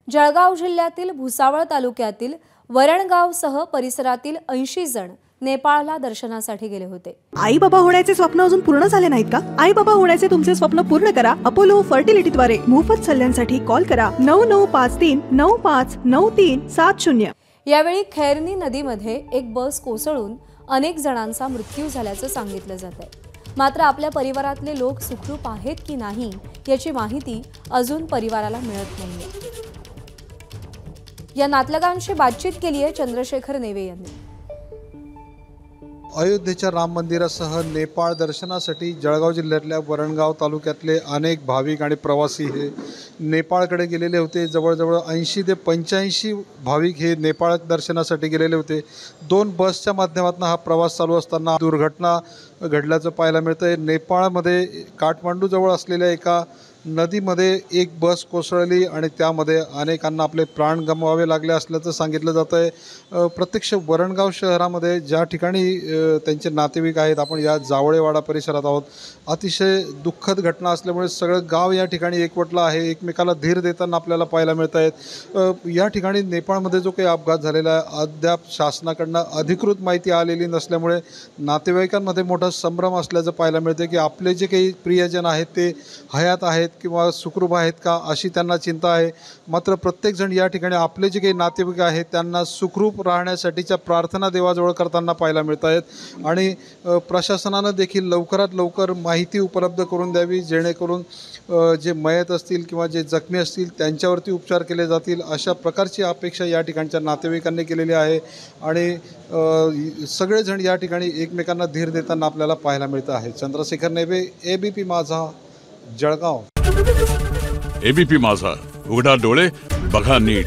जळगाव जिल्ह्यातील भुसावळ तालुक्यातील वरणगावसह परिसरातील 80 जण नेपाळला दर्शनासाठी गेले होते। आई बाबा होण्याचे स्वप्न अजून पूर्ण झाले नाहीत का? आई बाबा होण्याचे तुमचे स्वप्न पूर्ण करा अपोलो फर्टिलिटीद्वारे। मोफत सल्ल्यांसाठी कॉल करा 9953959370। यावेळी खैरनी नदीमध्ये एक बस कोसळून अनेक जणांचा मृत्यू झाल्याचं सांगितलं जात आहे। मात्र आपल्या परिवारातले लोक सुखरूप आहेत की नाही याची माहिती अजून परिवाराला मिळत नाहीये। या नातलगांशी बातचीत केली आहे चंद्रशेखर नेवे यांनी। अयोध्येच्या राम मंदिरासह नेपाळ दर्शनासाठी जळगाव जिल्ह्यातल्या वरणगाव तालुक्यातले अनेक भाविक आणि प्रवासी हे नेपाळकडे गेलेले होते। जवळजवळ 80 ते 85 भाविक हे नेपाळ दर्शनासाठी गेलेले होते। 2 बसच्या माध्यमातून हा प्रवास चालू असताना दुर्घटना घडल्याचं पाहायला मिळतंय। नेपाळमध्ये काठमांडूजवळ असलेल्या एका नदीमध्ये एक बस कोसळली आणि त्यामध्ये अनेकांना आपले प्राण गमवावे लागले असल्याचं सांगितलं जातं आहे। प्रत्यक्ष वरणगाव शहरामध्ये ज्या ठिकाणी त्यांचे नातेवाईक आहेत, आपण या जावळेवाडा परिसरात आहोत। अतिशय दुःखद घटना असल्यामुळे सगळं गाव या ठिकाणी एकवटलं आहे, एकमेकाला धीर देताना आपल्याला पाहायला मिळत आहेत। या ठिकाणी नेपाळमध्ये जो काही अपघात झालेला आहे अद्याप शासनाकडनं अधिकृत माहिती आलेली नसल्यामुळे नातेवाईकांमध्ये मोठा संभ्रम असल्याचं पाहायला मिळते की आपले जे काही प्रियजन आहेत ते हयात आहेत किंवा सुखरूप आहेत का अशी त्यांना चिंता आहे। मात्र प्रत्येकजण या ठिकाणी आपले जे काही नातेवाईक आहेत त्यांना सुखरूप राहण्यासाठीच्या प्रार्थना देवाजवळ करताना पाहायला मिळत आहेत आणि प्रशासनानं देखील लवकरात लवकर माहिती उपलब्ध करून द्यावी, जेणेकरून जे मयत असतील किंवा जे जखमी असतील त्यांच्यावरती उपचार केले जातील अशा प्रकारची अपेक्षा या ठिकाणच्या नातेवाईकांनी केलेली आहे आणि सगळेजण या ठिकाणी एकमेकांना धीर देताना आपल्याला पाहायला मिळतं आहे। चंद्रशेखर नेवे, एबीपी माझा, जळगाव। एबीपी माझा, उघडा डोळे बघा नीट।